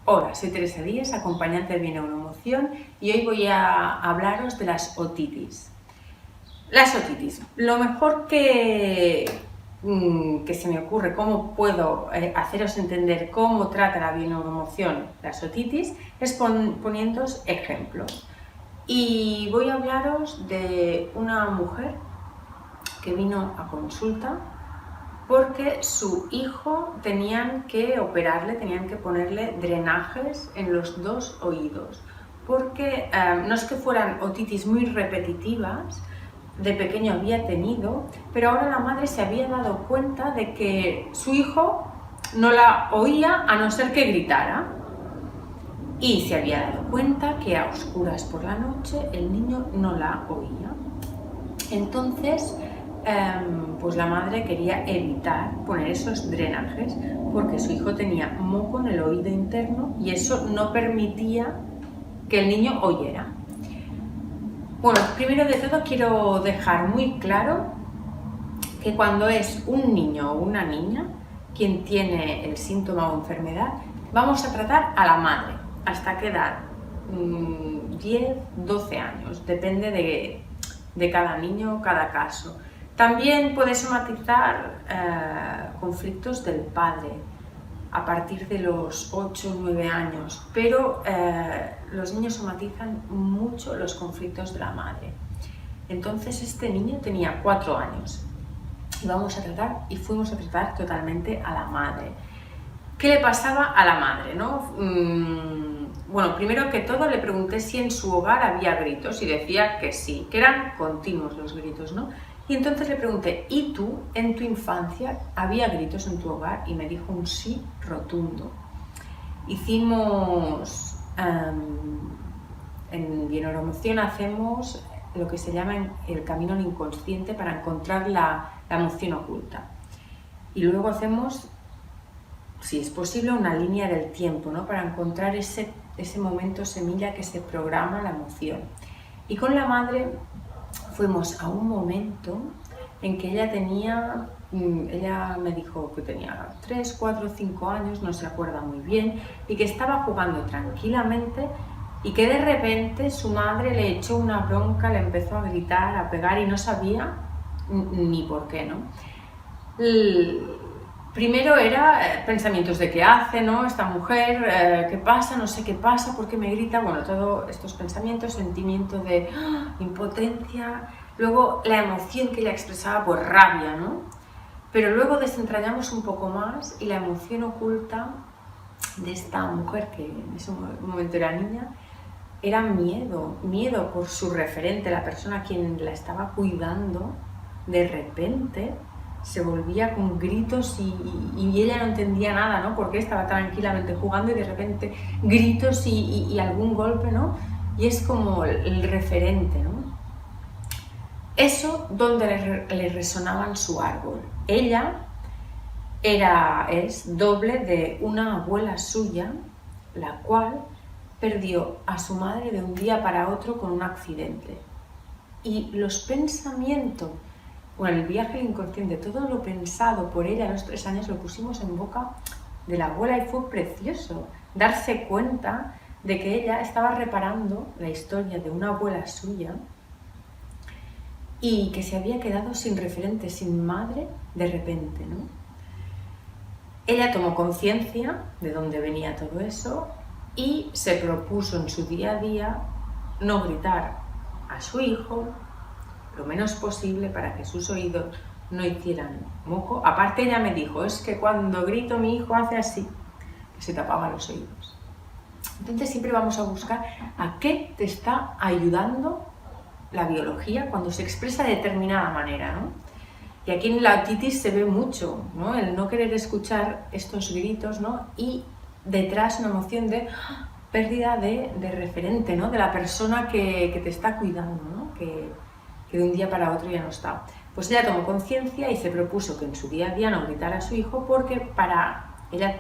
Hola, soy Teresa Díez, acompañante de Bineuroemoción, y hoy voy a hablaros de las otitis. Las otitis, lo mejor que se me ocurre, cómo puedo haceros entender cómo trata la bineuroemoción las otitis, es poniéndoos ejemplos. Y voy a hablaros de una mujer que vino a consulta porque su hijo tenían que operarle, tenían que ponerle drenajes en los dos oídos, porque no es que fueran otitis muy repetitivas, de pequeño había tenido, pero ahora la madre se había dado cuenta de que su hijo no la oía a no ser que gritara, y se había dado cuenta que a oscuras por la noche el niño no la oía. Entonces, pues la madre quería evitar poner esos drenajes porque su hijo tenía moco en el oído interno y eso no permitía que el niño oyera. Bueno, primero de todo quiero dejar muy claro que cuando es un niño o una niña quien tiene el síntoma o enfermedad, vamos a tratar a la madre. ¿Hasta qué edad? 10, 12 años, depende de cada niño, cada caso. También puede somatizar conflictos del padre a partir de los 8 o 9 años, pero los niños somatizan mucho los conflictos de la madre. Entonces este niño tenía 4 años y fuimos a tratar totalmente a la madre. ¿Qué le pasaba a la madre, no? Bueno, primero que todo le pregunté si en su hogar había gritos y decía que sí, que eran continuos los gritos, ¿no? Y entonces le pregunté, ¿y tú, en tu infancia, había gritos en tu hogar? Y me dijo un sí rotundo. Hicimos, en Bineuroemoción hacemos lo que se llama el camino al inconsciente para encontrar la emoción oculta. Y luego hacemos, si es posible, una línea del tiempo, ¿no? Para encontrar ese momento semilla que se programa la emoción. Y con la madre fuimos a un momento en que ella me dijo que tenía 3, 4, 5 años, no se acuerda muy bien, y que estaba jugando tranquilamente y que de repente su madre le echó una bronca, le empezó a gritar, a pegar y no sabía ni por qué, ¿no? Primero era pensamientos de qué hace, ¿no? Esta mujer, qué pasa, no sé qué pasa, por qué me grita, bueno, todos estos pensamientos, sentimiento de impotencia, luego la emoción que ella expresaba, pues rabia, ¿no? Pero luego desentrañamos un poco más y la emoción oculta de esta mujer, que en ese momento era niña, era miedo por su referente, la persona a quien la estaba cuidando, de repente se volvía con gritos y ella no entendía nada, ¿no? Porque estaba tranquilamente jugando y de repente gritos y algún golpe, ¿no? Y es como el referente, ¿no? Eso donde le resonaba en su árbol. Ella es doble de una abuela suya, la cual perdió a su madre de un día para otro con un accidente. Y los pensamientos, bueno, el viaje al inconsciente, todo lo pensado por ella a los 3 años lo pusimos en boca de la abuela y fue precioso darse cuenta de que ella estaba reparando la historia de una abuela suya y que se había quedado sin referente, sin madre de repente, ¿no? Ella tomó conciencia de dónde venía todo eso y se propuso en su día a día no gritar a su hijo lo menos posible para que sus oídos no hicieran moco. Aparte ella me dijo, es que cuando grito mi hijo hace así, que se tapaba los oídos. Entonces siempre vamos a buscar a qué te está ayudando la biología cuando se expresa de determinada manera, ¿no? Y aquí en la otitis se ve mucho, ¿no? El no querer escuchar estos gritos, ¿no? Y detrás una emoción de pérdida de referente, ¿no? De la persona que te está cuidando, ¿no? Que de un día para otro ya no está. Pues ella tomó conciencia y se propuso que en su día a día no gritara a su hijo porque ella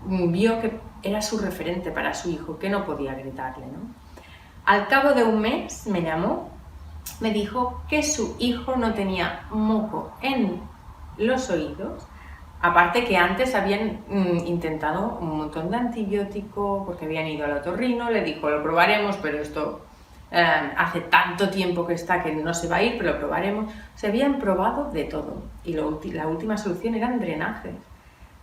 vio que era su referente para su hijo, que no podía gritarle, ¿no? Al cabo de un mes me llamó, me dijo que su hijo no tenía moco en los oídos Aparte que antes habían intentado un montón de antibiótico porque habían ido al otorrino, le dijo lo probaremos, pero esto hace tanto tiempo que está que no se va a ir, pero lo probaremos. Se habían probado de todo y la última solución eran drenajes.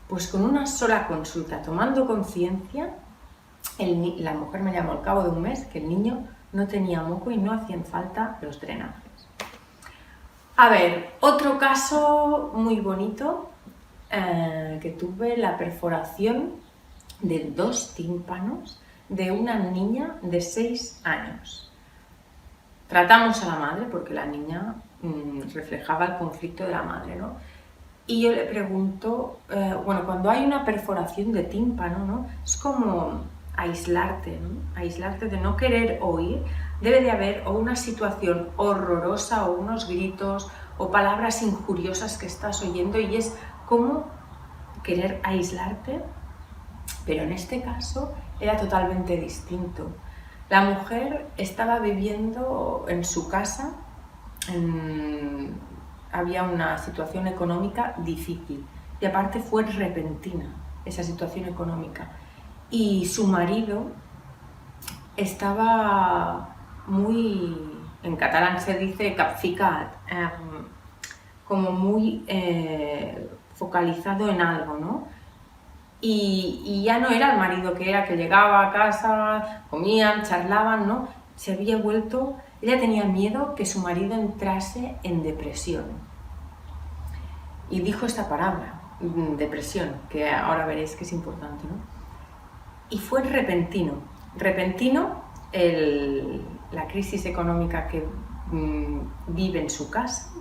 Pues con una sola consulta, tomando conciencia, la mujer me llamó al cabo de un mes que el niño no tenía moco y no hacían falta los drenajes. A ver, otro caso muy bonito, que tuve la perforación de 2 tímpanos de una niña de 6 años. Tratamos a la madre porque la niña reflejaba el conflicto de la madre, ¿no? Y yo le pregunto, bueno, cuando hay una perforación de tímpano, ¿no? Es como aislarte, ¿no? Aislarte de no querer oír. Debe de haber o una situación horrorosa o unos gritos o palabras injuriosas que estás oyendo y es como querer aislarte, pero en este caso era totalmente distinto. La mujer estaba viviendo en su casa, había una situación económica difícil y aparte fue repentina esa situación económica y su marido estaba muy, en catalán se dice capficat, como muy focalizado en algo, ¿no? Y ya no era el marido que era, que llegaba a casa, comían, charlaban, ¿no? Se había vuelto, ella tenía miedo que su marido entrase en depresión. Y dijo esta palabra, depresión, que ahora veréis que es importante, ¿no? Y fue repentino la crisis económica que vive en su casa.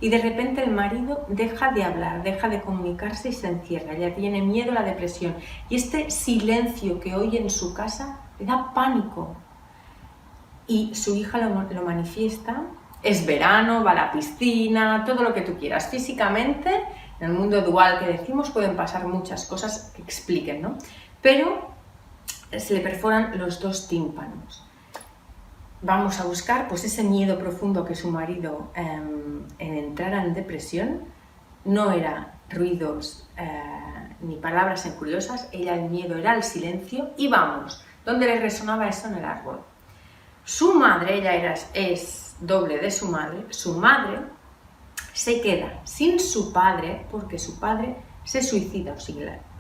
Y de repente el marido deja de hablar, deja de comunicarse y se encierra. Ella tiene miedo a la depresión. Y este silencio que oye en su casa le da pánico. Y su hija lo manifiesta. Es verano, va a la piscina, todo lo que tú quieras. Físicamente, en el mundo dual que decimos, pueden pasar muchas cosas que expliquen, ¿no? Pero se le perforan los 2 tímpanos. Vamos a buscar pues ese miedo profundo que su marido en entrara en depresión. No era ruidos ni palabras injuriosas, el miedo era el silencio y vamos, ¿dónde le resonaba eso? En el árbol. Su madre, es doble de su madre se queda sin su padre porque su padre se suicida,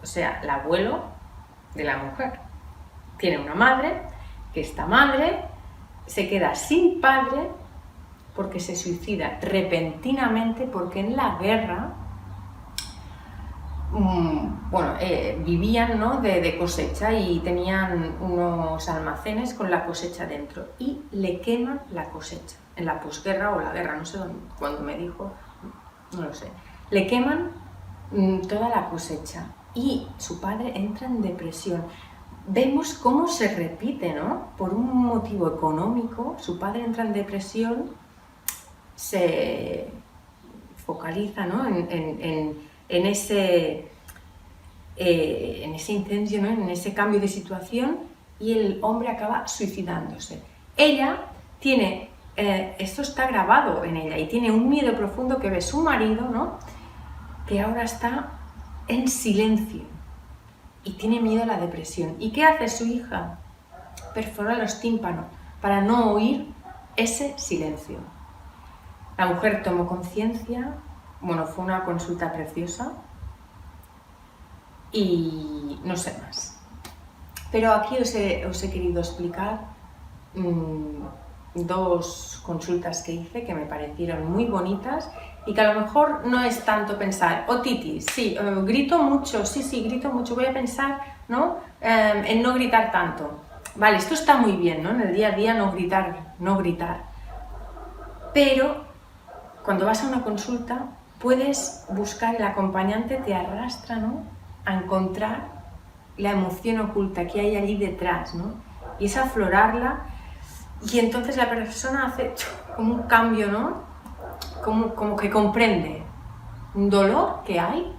o sea, el abuelo de la mujer tiene una madre, que esta madre se queda sin padre porque se suicida repentinamente, porque en la guerra vivían, ¿no? de cosecha y tenían unos almacenes con la cosecha dentro y le queman la cosecha en la posguerra o la guerra, no sé cuándo me dijo, no lo sé, le queman toda la cosecha y su padre entra en depresión. Vemos cómo se repite, ¿no? Por un motivo económico, su padre entra en depresión, se focaliza, ¿no? en ese incendio, ¿no? En ese cambio de situación y el hombre acaba suicidándose. Ella tiene, esto está grabado en ella y tiene un miedo profundo que ve su marido, ¿no? Que ahora está en silencio. Y tiene miedo a la depresión. ¿Y qué hace su hija? Perfora los tímpanos para no oír ese silencio. La mujer tomó conciencia, bueno, fue una consulta preciosa y no sé más. Pero aquí os he querido explicar 2 consultas que hice que me parecieron muy bonitas y que a lo mejor no es tanto pensar, otitis, sí, grito mucho, sí, grito mucho, voy a pensar, ¿no? En no gritar tanto. Vale, esto está muy bien, ¿no? En el día a día no gritar. Pero cuando vas a una consulta puedes buscar, el acompañante te arrastra, ¿no? A encontrar la emoción oculta que hay allí detrás, ¿no? Y es aflorarla y entonces la persona hace como un cambio, ¿no? Como que comprende un dolor que hay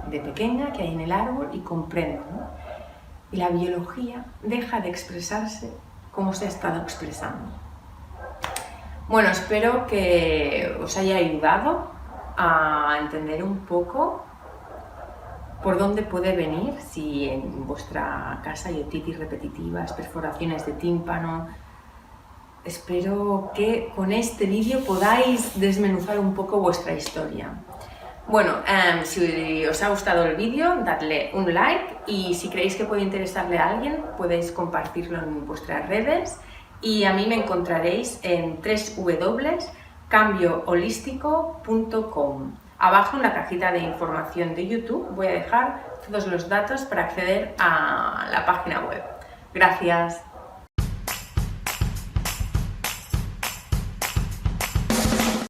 de pequeña, que hay en el árbol y comprende, ¿no? Y la biología deja de expresarse como se ha estado expresando. Bueno, espero que os haya ayudado a entender un poco por dónde puede venir, si en vuestra casa hay otitis repetitivas, perforaciones de tímpano. Espero que con este vídeo podáis desmenuzar un poco vuestra historia. Bueno, si os ha gustado el vídeo, dadle un like y si creéis que puede interesarle a alguien, podéis compartirlo en vuestras redes y a mí me encontraréis en www.cambioholístico.com. Abajo en la cajita de información de YouTube voy a dejar todos los datos para acceder a la página web. Gracias.